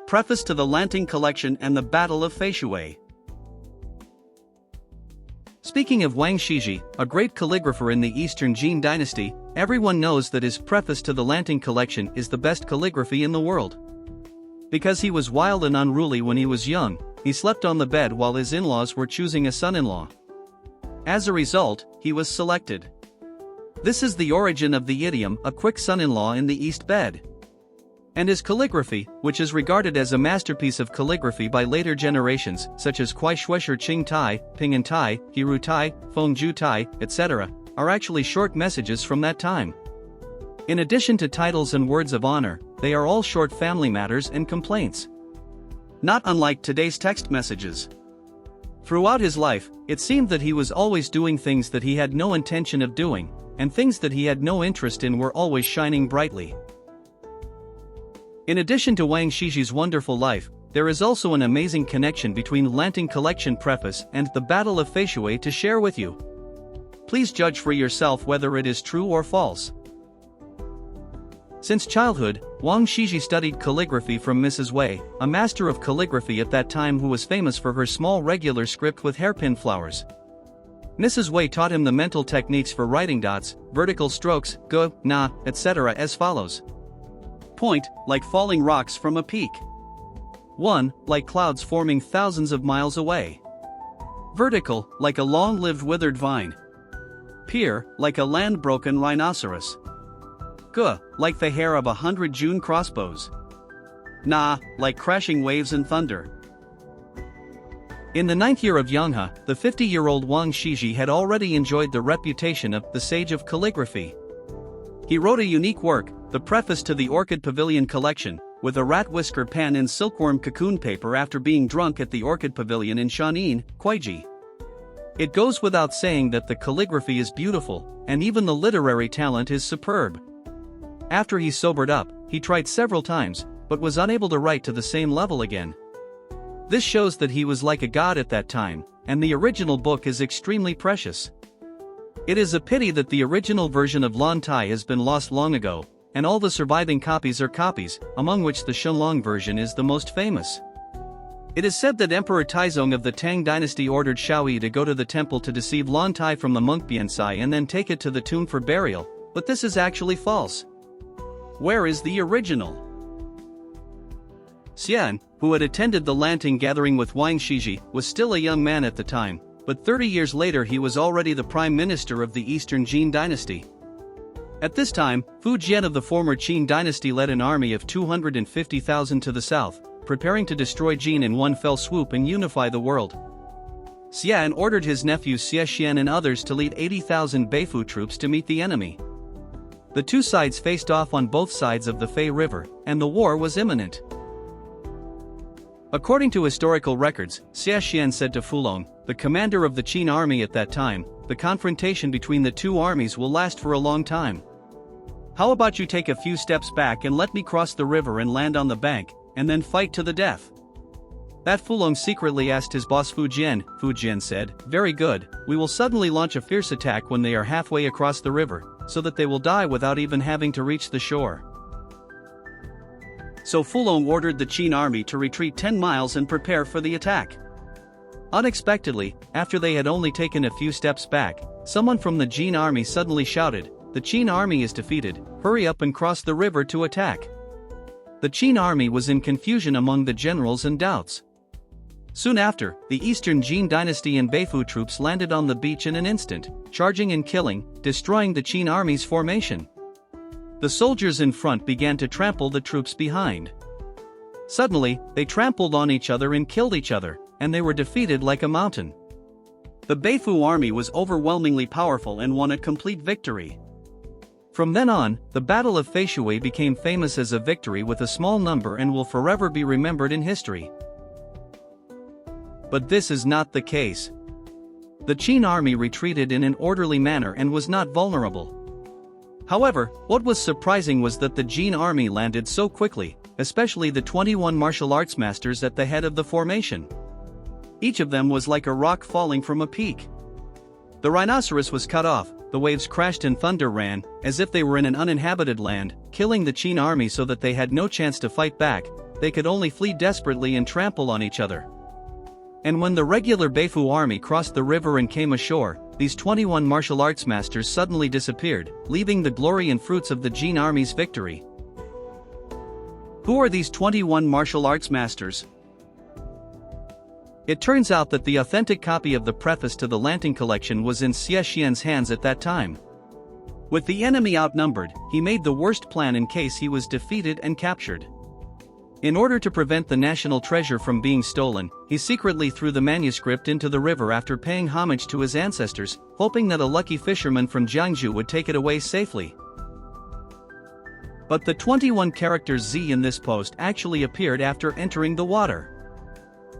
Preface to the Lanting Collection and the Battle of Feishui. Speaking of Wang Xizhi, a great calligrapher in the Eastern Jin Dynasty, everyone knows that his preface to the Lanting Collection is the best calligraphy in the world. Because he was wild and unruly when he was young, he slept on the bed while his in-laws were choosing a son-in-law. As a result, he was selected. This is the origin of the idiom, a quick son-in-law in the east bed. And his calligraphy, which is regarded as a masterpiece of calligraphy by later generations, such as Kuai Qing Tai, Ping Tai, Hiru Tai, Feng Ju Tai, etc., are actually short messages from that time. In addition to titles and words of honor, they are all short family matters and complaints. Not unlike today's text messages. Throughout his life, it seemed that he was always doing things that he had no intention of doing, and things that he had no interest in were always shining brightly. In addition to Wang Xizhi's wonderful life, there is also an amazing connection between Lanting Collection Preface and the Battle of Feishui to share with you. Please judge for yourself whether it is true or false. Since childhood, Wang Xizhi studied calligraphy from Mrs. Wei, a master of calligraphy at that time who was famous for her small regular script with hairpin flowers. Mrs. Wei taught him the mental techniques for writing dots, vertical strokes, ge, na, etc. as follows. Point, like falling rocks from a peak. 1, like clouds forming thousands of miles away. Vertical, like a long-lived withered vine. Peer, like a land-broken rhinoceros. Ge, like the hair of 100 June crossbows. Na, like crashing waves and thunder. In the 9th year of Yanghe, the 50-year-old Wang Xizhi had already enjoyed the reputation of the sage of calligraphy. He wrote a unique work, the preface to the Orchid Pavilion collection, with a rat whisker pen and silkworm cocoon paper after being drunk at the Orchid Pavilion in Shanin, Kuai. It goes without saying that the calligraphy is beautiful, and even the literary talent is superb. After he sobered up, he tried several times, but was unable to write to the same level again. This shows that he was like a god at that time, and the original book is extremely precious. It is a pity that the original version of Lan Tai has been lost long ago, and all the surviving copies are copies, among which the Shenlong version is the most famous. It is said that Emperor Taizong of the Tang dynasty ordered Xiaoyi to go to the temple to deceive Lan Tai from the monk Biansai and then take it to the tomb for burial, but this is actually false. Where is the original? Xian, who had attended the Lanting gathering with Wang Xizhi, was still a young man at the time, but 30 years later he was already the prime minister of the Eastern Jin Dynasty. At this time, Fu Jian of the former Qing dynasty led an army of 250,000 to the south, preparing to destroy Jin in one fell swoop and unify the world. Xian ordered his nephew Xie Xian and others to lead 80,000 Beifu troops to meet the enemy. The two sides faced off on both sides of the Fei River, and the war was imminent. According to historical records, Xie Xian said to Fulong, the commander of the Qin army at that time, the confrontation between the two armies will last for a long time. How about you take a few steps back and let me cross the river and land on the bank, and then fight to the death? That Fulong secretly asked his boss Fu Jian. Fu Jian said, very good, we will suddenly launch a fierce attack when they are halfway across the river, so that they will die without even having to reach the shore. So Fulong ordered the Qin army to retreat 10 miles and prepare for the attack. Unexpectedly, after they had only taken a few steps back, someone from the Jin army suddenly shouted, the Qin army is defeated, hurry up and cross the river to attack. The Qin army was in confusion among the generals and doubts. Soon after, the Eastern Jin Dynasty and Beifu troops landed on the beach in an instant, charging and killing, destroying the Qin army's formation. The soldiers in front began to trample the troops behind. Suddenly, they trampled on each other and killed each other, and they were defeated like a mountain. The Beifu army was overwhelmingly powerful and won a complete victory. From then on, the Battle of Feishui became famous as a victory with a small number and will forever be remembered in history. But this is not the case. The Qin army retreated in an orderly manner and was not vulnerable. However, what was surprising was that the Jin army landed so quickly, especially the 21 martial arts masters at the head of the formation. Each of them was like a rock falling from a peak. The rhinoceros was cut off, the waves crashed and thunder ran, as if they were in an uninhabited land, killing the Qin army so that they had no chance to fight back. they could only flee desperately and trample on each other. And when the regular Beifu army crossed the river and came ashore, these 21 martial arts masters suddenly disappeared, leaving the glory and fruits of the Jin army's victory. Who are these 21 martial arts masters? It turns out that the authentic copy of the preface to the Lanting Collection was in Xie Xian's hands at that time. With the enemy outnumbered, he made the worst plan in case he was defeated and captured. In order to prevent the national treasure from being stolen, he secretly threw the manuscript into the river after paying homage to his ancestors, hoping that a lucky fisherman from Jiangsu would take it away safely. But the 21 characters Z in this post actually appeared after entering the water.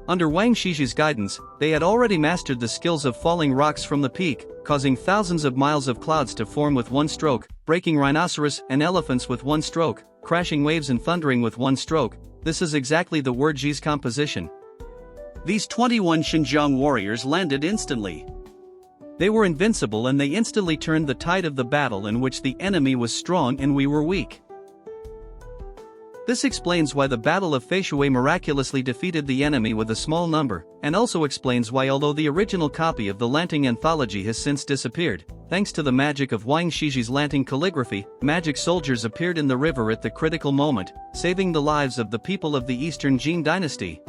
Under Wang Xizhi's guidance, they had already mastered the skills of falling rocks from the peak, causing thousands of miles of clouds to form with one stroke, breaking rhinoceros and elephants with one stroke, crashing waves and thundering with one stroke. This is exactly the word Ji's composition. These 21 Xinjiang warriors landed instantly. They were invincible and they instantly turned the tide of the battle in which the enemy was strong and we were weak. This explains why the Battle of Feishui miraculously defeated the enemy with a small number, and also explains why although the original copy of the Lanting anthology has since disappeared, thanks to the magic of Wang Xizhi's Lanting calligraphy, magic soldiers appeared in the river at the critical moment, saving the lives of the people of the Eastern Jin Dynasty.